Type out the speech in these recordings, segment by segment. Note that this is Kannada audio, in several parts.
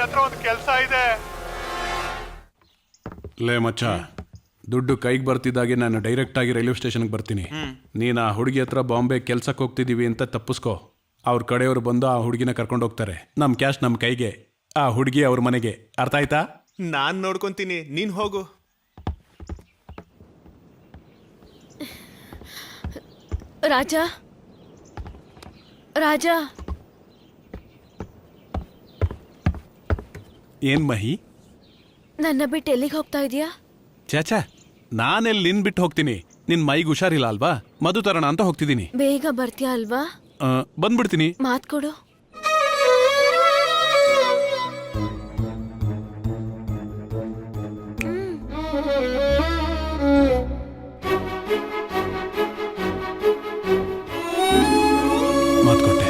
ಹತ್ರ ಒಂದು ಕೆಲಸ ಇದೆ. ಲೇ ಮಚ್ಚ, ದುಡ್ಡು ಕೈಗೆ ಬರ್ತಿದ್ದಾಗೆ ನಾನು ಡೈರೆಕ್ಟ್ ಆಗಿ ರೈಲ್ವೆ ಸ್ಟೇಷನ್ಗೆ ಬರ್ತೀನಿ. ನೀನು ಆ ಹುಡುಗಿ ಹತ್ರ ಬಾಂಬೆ ಕೆಲ್ಸಕ್ಕೆ ಹೋಗ್ತಿದ್ದೀವಿ ಅಂತ ತಪ್ಪಿಸ್ಕೋ. ಅವ್ರ ಕಡೆಯವರು ಬಂದು ಆ ಹುಡುಗಿನ ಕರ್ಕೊಂಡು ಹೋಗ್ತಾರೆ. ನಮ್ಮ ಕ್ಯಾಶ್ ನಮ್ಮ ಕೈಗೆ, ಆ ಹುಡುಗಿ ಅವ್ರ ಮನೆಗೆ. ಅರ್ಥ ಆಯ್ತಾ? ನಾನ್ ನೋಡ್ಕೊಂತೀನಿ, ನೀನ್ ಹೋಗು. ರಾಜ, ರಾಜ. ಏನ್ ಮಹಿ, ನನ್ನ ಬಿಟ್ಟು ಎಲ್ಲಿಗೆ ಹೋಗ್ತಾ ಇದೀಯಾ? ಚಾಚಾ, ನಾನೆಲ್ಲಿ ನಿನ್ ಬಿಟ್ಟು ಹೋಗ್ತೀನಿ? ನಿನ್ ಮೈಗೆ ಹುಷಾರಿಲ್ಲ ಅಲ್ವಾ? ಮಧು ತರೋಣ ಅಂತ ಹೋಗ್ತಿದ್ದೀನಿ. ಬೇಗ ಬರ್ತೀಯಾ ಅಲ್ವಾ? ಬಂದ್ಬಿಡ್ತೀನಿ. ಮಾತ್ ಕೊಡು. ಮಾತ್ ಕೊಟ್ಟೆ.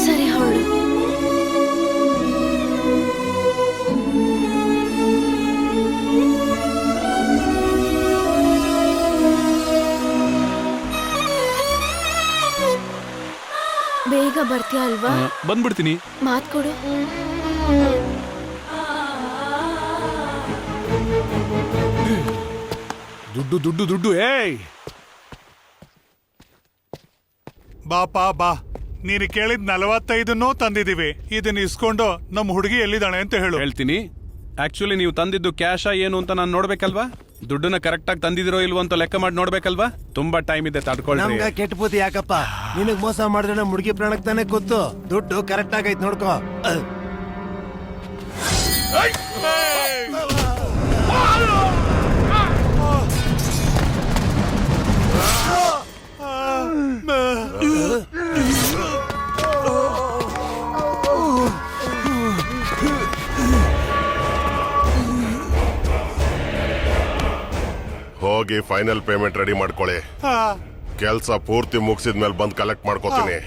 ಸರಿ, ಹೊರಡು. ಬೇಗ ಬರ್ತೀಯಾ ಅಲ್ವಾ? ಬಂದ್ಬಿಡ್ತೀನಿ. ಮಾತ್ ಕೊಡು. ದುಡ್ಡು ದುಡ್ಡು ದುಡ್ಡು. ಏಯ್ ಬಾಪಾ ಬಾ, ನೀನು ಕೇಳಿದ್ 45 ತಂದಿದೀವಿ. ಇದನ್ನ ಇಸ್ಕೊಂಡು ನಮ್ಮ ಹುಡುಗಿ ಎಲ್ಲಿದ್ದಾಳೆ ಅಂತ ಹೇಳು. ಹೇಳ್ತೀನಿ. ಆಕ್ಚುಲಿ ನೀವು ತಂದಿದ್ದು ಕ್ಯಾಶಾ ಏನು ಅಂತ ನಾನು ನೋಡ್ಬೇಕಲ್ವಾ? ದುಡ್ಡನ್ನ ಕರೆಕ್ಟ್ ಆಗಿ ತಂದಿದಿರೋ ಇಲ್ವೋ ಅಂತ ಲೆಕ್ಕ ಮಾಡಿ ನೋಡ್ಬೇಕಲ್ವಾ? ತುಂಬಾ ಟೈಮ್ ಇದೆ, ತಡ್ಕೊಳ್ಳಿ. ನಮ್ಗ ಕೆಟ್ಟ ಬುದ್ಧಿ ಯಾಕಪ್ಪ? ನಿನಗ್ ಮೋಸ ಮಾಡಿದ್ರೆ ನಮ್ಮ ಹುಡುಗಿ ಪ್ರಾಣಕ್ ತಾನೇ ಗೊತ್ತು. ದುಡ್ಡು ಕರೆಕ್ಟ್ ಆಗೈತ್ ನೋಡ್ಕೋ. ಹೋಗಿ ಫೈನಲ್ ಪೇಮೆಂಟ್ ರೆಡಿ ಮಾಡ್ಕೊಳ್ಳಿ. ಕೆಲ್ಸ ಪೂರ್ತಿ ಮುಗಿಸಿದ್ಮೇಲೆ ಬಂದು ಕಲೆಕ್ಟ್ ಮಾಡ್ಕೋತೀನಿ.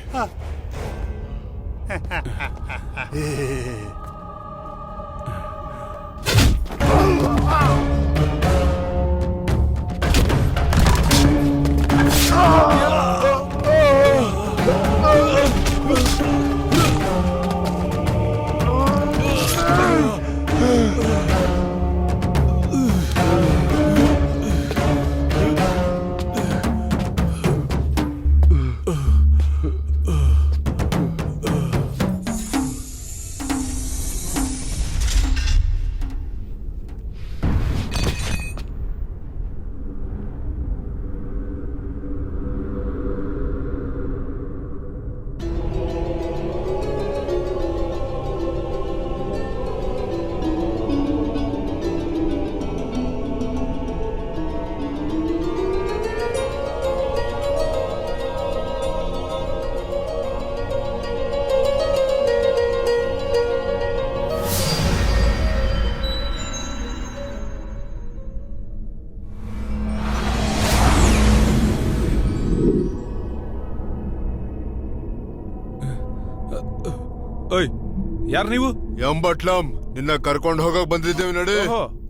ಯಾರು ನೀವು? ಎಂಬಟ್ಲಂ, ನಿನ್ನ ಕರ್ಕೊಂಡು ಹೋಗಕ್ ಬಂದಿದ್ದೇವೆ ನಡಿ.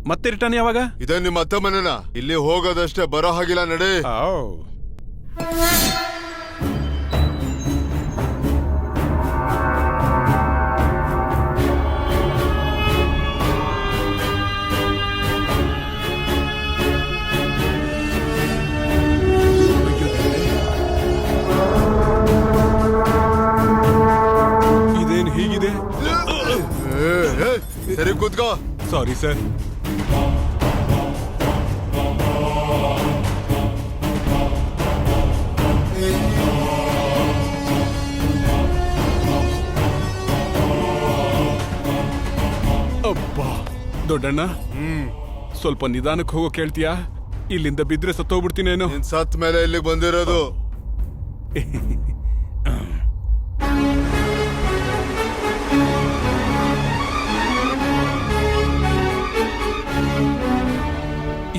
ಮತ್ತೆ ರಿಟರ್ನ್ ಯಾವಾಗ? ಇದೇ ನಿಮ್ಮ ಅತ್ತೆ ಮನೆನಾ? ಇಲ್ಲಿ ಹೋಗೋದಷ್ಟೇ, ಬರೋ ಹಾಗಿಲ್ಲ ನಡಿ. ಇದೇನು ಹೀಗಿದೆ? ಸರಿ ಕೂತ್ಕೋ. Sorry sir. ಅಬ್ಬಾ ದೊಡ್ಡಣ್ಣ, ಸ್ವಲ್ಪ ನಿಧಾನಕ್ಕೆ ಹೋಗೋ ಕೇಳ್ತೀಯಾ? ಇಲ್ಲಿಂದ ಬಿದ್ರೆ ಸತ್ತೋಗ್ಬಿಡ್ತೀನೇನು. ನಿನ್ ಸತ್ ಮೇಲೆ ಇಲ್ಲಿಗೆ ಬಂದಿರೋದು.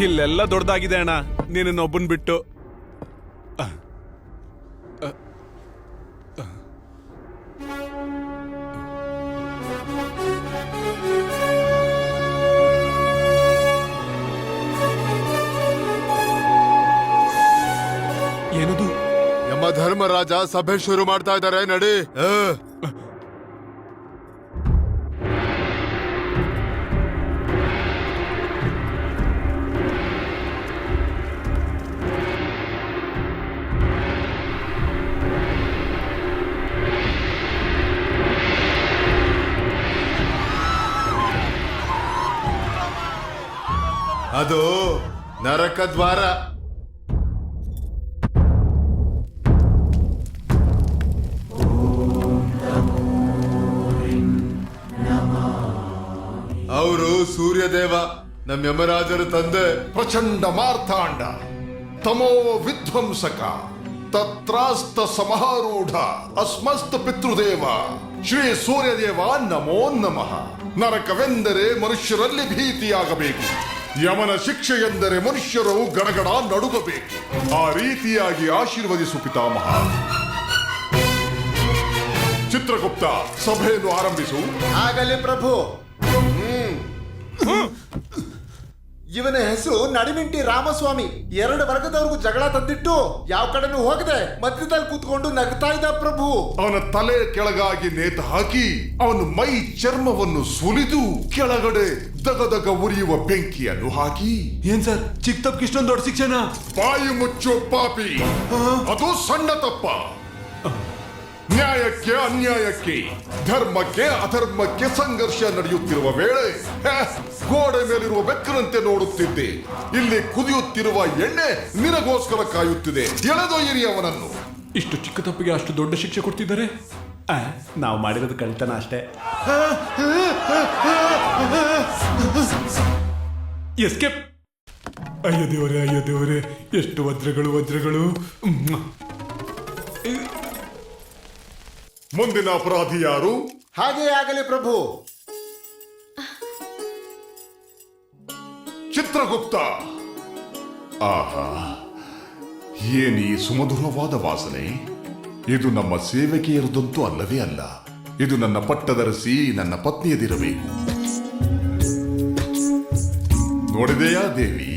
ಇಲ್ಲೆಲ್ಲ ದೊಡ್ಡದಾಗಿದೆ ಅಣ್ಣ, ನೀನನ್ನೊಬ್ಬನ್ ಬಿಟ್ಟು. ಏನದು? ಯಮ ಧರ್ಮರಾಜ ಸಭೆ ಶುರು ಮಾಡ್ತಾ ಇದ್ದಾರೆ, ನಡಿ. ಅದು ನರಕ ದ್ವಾರ. ಅವರು ಸೂರ್ಯದೇವ, ನಮ್ಮ ಯಮರಾಜರ ತಂದೆ. ಪ್ರಚಂಡ ಮಾರ್ತಾಂಡ ತಮೋ ವಿಧ್ವಂಸಕ ತತ್ರಾಸ್ತ ಸಮಹಾರೂಢ ಅಸ್ಮಸ್ತ ಪಿತೃದೇವ ಶ್ರೀ ಸೂರ್ಯದೇವ ನಮೋ ನಮಃ. ನರಕವೆಂದರೆ ಮನುಷ್ಯರಲ್ಲಿ ಭೀತಿಯಾಗಬೇಕು, ಯಮನ ಶಿಕ್ಷೆ ಎಂದರೆ ಮನುಷ್ಯರು ಗಡಗಡ ನಡುಗಬೇಕು. ಆ ರೀತಿಯಾಗಿ ಆಶೀರ್ವದಿಸು ಪಿತಾಮಹ. ಚಿತ್ರಗುಪ್ತ, ಸಭೆಯನ್ನು ಆರಂಭಿಸು. ಆಗಲಿ ಪ್ರಭು. ಇವನ ಹೆಸರು ನಡಿಮಿಂಟಿ ರಾಮಸ್ವಾಮಿ. 2 ವರ್ಗದವ್ರಿಗೂ ಜಗಳ ತಂದಿಟ್ಟು ಯಾವ ಕಡೆನೂ ಹೋಗದೆ ಮಧ್ಯದಲ್ಲಿ ಕೂತ್ಕೊಂಡು ನಗ್ತಾ ಇದ್ದ ಪ್ರಭು. ಅವನ ತಲೆ ಕೆಳಗಾಗಿ ನೇತು ಹಾಕಿ ಅವನ ಮೈ ಚರ್ಮವನ್ನು ಸುಲಿದು ಕೆಳಗಡೆ ದಗದಗ ಉರಿಯುವ ಬೆಂಕಿಯನ್ನು ಹಾಕಿ. ಏನ್ ಸರ್, ಚಿಕ್ಕ ತಪ್ಪಿಗೆ ಇಷ್ಟೊಂದು ದೊಡ್ಡ ಶಿಕ್ಷೆನಾ? ಬಾಯಿ ಮುಚ್ಚೋ ಪಾಪಿ, ಅದು ಸಣ್ಣ ತಪ್ಪ. ನ್ಯಾಯಕ್ಕೆ ಅನ್ಯಾಯಕ್ಕೆ, ಧರ್ಮಕ್ಕೆ ಅಧರ್ಮಕ್ಕೆ ಸಂಘರ್ಷ ನಡೆಯುತ್ತಿರುವ ವೇಳೆ ಗೋಡೆ ಮೇಲಿರುವ ಬೆಕ್ಕನಂತೆ ನೋಡುತ್ತಿದ್ದೆ. ಇಲ್ಲಿ ಕುದಿಯುತ್ತಿರುವ ಎಣ್ಣೆ ನಿನಗೋಸ್ಕರ ಕಾಯುತ್ತಿದೆ. ಎಳೆದೊಯ್ಯಿರಿ ಅವನನ್ನು. ಇಷ್ಟು ಚಿಕ್ಕ ತಪ್ಪಿಗೆ ಅಷ್ಟು ದೊಡ್ಡ ಶಿಕ್ಷೆ ಕೊಡ್ತಿದ್ದಾರೆ. ನಾವು ಮಾಡಿರೋದು ಕಳ್ತನ ಅಷ್ಟೇ. ಎಸ್ಕೇಪ್. ಅಯ್ಯೋ ದೇವರೇ, ಎಷ್ಟು ವಜ್ರಗಳು. ಮುಂದಿನ ಅಪರಾಧಿ ಯಾರು? ಹಾಗೇ ಆಗಲಿ ಪ್ರಭು. ಚಿತ್ರಗುಪ್ತ. ಆಹಾ, ಏನಿ ಸುಮಧುರವಾದ ವಾಸನೆ. ಇದು ನಮ್ಮ ಸೇವಕಿಯರದಂತೂ ಅಲ್ಲವೇ ಅಲ್ಲ. ಇದು ನನ್ನ ಪಟ್ಟದರಸಿ, ನನ್ನ ಪತ್ನಿಯದಿರಬೇಕು. ನೋಡಿದೆಯಾ ದೇವಿ,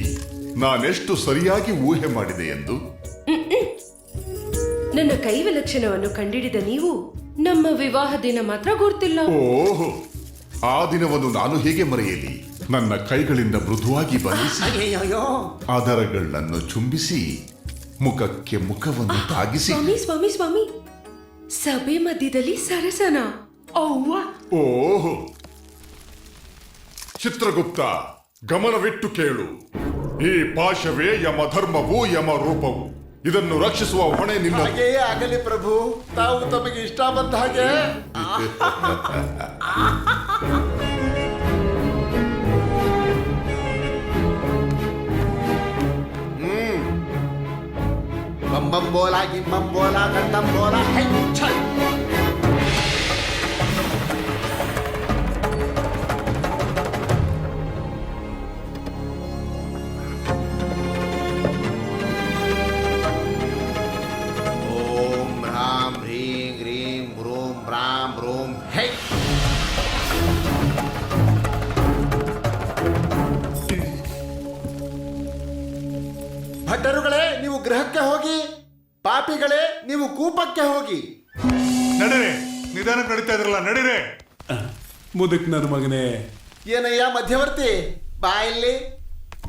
ನಾನೆಷ್ಟು ಸರಿಯಾಗಿ ಊಹೆ ಮಾಡಿದೆ ಎಂದು? ನನ್ನ ಕೈವಲಕ್ಷಣವನ್ನು ಕಂಡಿಡಿದ ನೀವು ನಮ್ಮ ವಿವಾಹ ದಿನ ಮಾತ್ರ ಗುರ್ತಿಲ್ಲ. ಓಹೋ, ಆ ದಿನವನ್ನು ನಾನು ಹೇಗೆ ಮರೆಯಲಿ? ನನ್ನ ಕೈಗಳಿಂದ ಮೃದುವಾಗಿ ಬಂಧಿಸಿ ಆಧಾರಗಳನ್ನು ಚುಂಬಿಸಿ ಮುಖಕ್ಕೆ ಮುಖವನ್ನು ತಾಗಿಸಿ. ಸ್ವಾಮಿ, ಸಭೆ ಮಧ್ಯದಲ್ಲಿ ಸರಸನ. ಅವ್ವ. ಓಹೋ, ಚಿತ್ರಗುಪ್ತ, ಗಮನವಿಟ್ಟು ಕೇಳು. ಈ ಪಾಶವೇ ಯಮಧರ್ಮವು, ಯಮ ರೂಪವು. ಇದನ್ನು ರಕ್ಷಿಸುವ ಹೊಣೆ ನಿನ್ನ. ಹಾಗೆಯೇ ಆಗಲಿ ಪ್ರಭು. ತಾವು ತಮಗೆ ಇಷ್ಟ ಬಂದ ಹಾಗೆ. ಬಂಬೋಲ ಗಿಂಬೋಲ ಗಂಡಂಬೋಲ ಹೆಚ್ಚ. ಭಟ್ಟರುಗಳೇ, ನೀವು ಗೃಹಕ್ಕೆ ಹೋಗಿ. ಪಾಪಿಗಳೇ, ನೀವು ಕೂಪಕ್ಕೆ ಹೋಗಿ. ನಡೀರಿ, ನಿಧಾನಕ್ಕೆ ನಡೀತಾ ಇದ್ರಲ್ಲ, ನಡೀರಿ. ಮುದಕ್ ನನ್ನ ಮಗನೇ. ಏನಯ್ಯ ಮಧ್ಯವರ್ತಿ, ಬಾ ಇಲ್ಲಿ.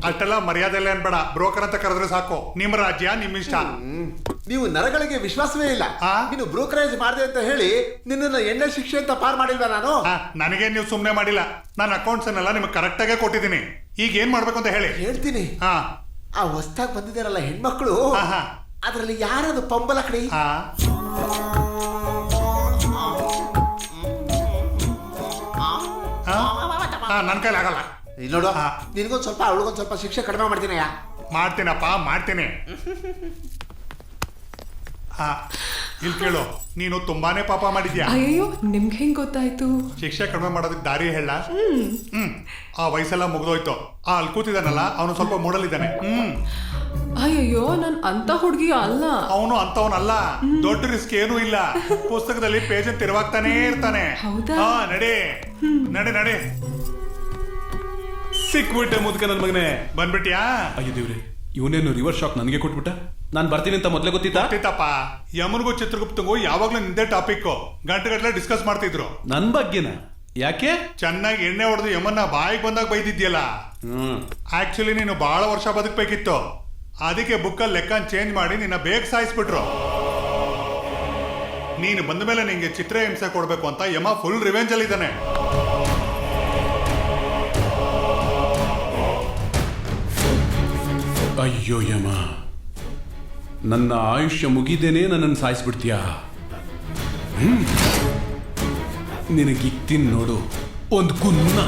ಅಷ್ಟೆಲ್ಲ ಮರ್ಯಾದೆ ಇಲ್ಲ ಅನ್ಬೇಡ. ಬ್ರೋಕರ್ ಅಂತ ಕರೆದ್ರೆ ಸಾಕು. ನಿಮ್ಮ ರಾಜ್ಯ, ನಿಮ್ಮ ಇಷ್ಟ. ನೀವು ನರಗಳಿಗೆ ವಿಶ್ವಾಸವೇ ಇಲ್ಲ. ನೀನು ಬ್ರೋಕರೇಜ್ ಮಾಡಿದೆ ಅಂತ ಹೇಳಿ ನಿನ್ನನ್ನು ಎಣ್ಣೆ ಶಿಕ್ಷೆ ಅಂತ ಪಾರ್ ಮಾಡಿಲ್ವಾ ನಾನು? ನನಗೆ ನೀವು ಸುಮ್ನೆ ಮಾಡಿಲ್ಲ. ನನ್ನ ಅಕೌಂಟ್ಸ್ ಅನ್ನೆಲ್ಲ ನಿಮ್ಗೆ ಕರೆಕ್ಟ್ ಆಗೇ ಕೊಟ್ಟಿದ್ದೀನಿ. ಈಗ ಏನ್ ಮಾಡ್ಬೇಕು ಅಂತ ಹೇಳಿ. ಹೇಳ್ತೀನಿ. ಆ ಹೊಸ್ದಾಗಿ ಬಂದಿದ್ದಾರಲ್ಲ ಹೆಣ್ಮಕ್ಳು, ಅದರಲ್ಲಿ ಯಾರದು ಪಂಬಲ ಕಡೆ? ನನ್ ಕೈಲಿ ಆಗಲ್ಲ. ನೋಡು, ನಿನ್ಗೊಂದ್ ಸ್ವಲ್ಪ ಅವಳಿಗೊಂದ್ ಸ್ವಲ್ಪ ಶಿಕ್ಷೆ ಕಡಿಮೆ ಮಾಡ್ತೀನಿ. ಮಾಡ್ತೀನಪ್ಪ, ಮಾಡ್ತೀನಿ. ಇಲ್ಲಿ ಕೇಳು, ನೀನು ತುಂಬಾನೇ ಪಾಪ ಮಾಡಿದ್ಯಾ. ಅಯ್ಯೋ, ನಿಮ್ಗೆ ಹೆಂಗ್ ಗೊತ್ತಾಯ್ತು? ಶಿಕ್ಷೆ ಕಡಿಮೆ ಮಾಡೋದಕ್ಕೆ ದಾರಿ ಹೇಳ. ಆ ವಯಸ್ಸೆಲ್ಲ ಮುಗ್ದೋಯ್ತು. ಅಲ್ಲಿ ಕೂತಿದ್ದಾನಲ್ಲ, ಅವನು ಸ್ವಲ್ಪ ಮೂಡಲಿದ್ದಾನೆ. ಅಯ್ಯೋ, ನಾನ್ ಅಂತ ಹುಡುಗಿ ಅಲ್ಲ. ಅವನು ಅಂತವನಲ್ಲ. ದೊಡ್ಡ ರಿಸ್ಕ್ ಏನೂ ಇಲ್ಲ. ಪುಸ್ತಕದಲ್ಲಿ ಪೇಜ್ ತಿರುವಾಗ್ತಾನೆ ಇರ್ತಾನೆ. ಹೌದಾ? ನಡೆ. ಸಿಕ್ಬಿಟ್ಟೆ ಮುದ್ಕ ನನ್ನ ಮಗನೇ. ಬಂದ್ಬಿಟ್ಯಾ? ಅಯ್ಯೋ ದೇವ್ರೆ, ಇವನೇನು ರಿವರ್ಸ್ ಶಾಕ್ ನನಗೆ ಕೊಟ್ಬಿಟ್ಟ. ನಾನು ಬರ್ತೀನಿ ಅಂತ ಮೊದಲೇ ಗೊತ್ತಿತ್ತಪ್ಪ. ಯಮನ್ಗೂ ಚಿತ್ರಗುಪ್ತಂಗೂ ಯಾವಾಗ್ಲೂ ನಿಂದೆ ಟಾಪಿಕ್. ಗಂಟೆಗಟ್ಟಲೆ ಡಿಸ್ಕಸ್ ಮಾಡ್ತಿದ್ರು. ನನ್ ಬಗ್ಗೆನ? ಯಾಕೆ? ಚೆನ್ನಾಗಿ ಎಣ್ಣೆ ಹೊಡೆದು ಯಮನ್ನ ಬಾಯಿಗೆ ಬಂದಾಗ ಬೈದಿದ್ಯಲ್ಲ. ಆಕ್ಚುಲಿ ನೀನು ಬಹಳ ವರ್ಷ ಬದುಕಬೇಕಿತ್ತು. ಅದಕ್ಕೆ ಬುಕ್ಕಲ್ಲಿ ಲೆಕ್ಕ ಚೇಂಜ್ ಮಾಡಿ ನಿನ್ನ ಬೇಗ ಸಾಯಿಸ್ಬಿಟ್ರು. ನೀನು ಬಂದ ಮೇಲೆ ನಿಂಗೆ ಚಿತ್ರ ಹಿಂಸೆ ಕೊಡ್ಬೇಕು ಅಂತ ಯಮ ಫುಲ್ ರಿವೆಂಜ್ ಅಲ್ಲಿ ಇದ್ದಾನೆ. ಅಯ್ಯೋ ಯಮ, ನನ್ನ ಆಯುಷ್ಯ ಮುಗಿದೇನೆ ನನ್ನನ್ನು ಸಾಯಿಸ್ಬಿಡ್ತೀಯಾ? ನಿನಗಿಕ್ತೀನಿ ನೋಡು ಒಂದು ಕುನ್ನ.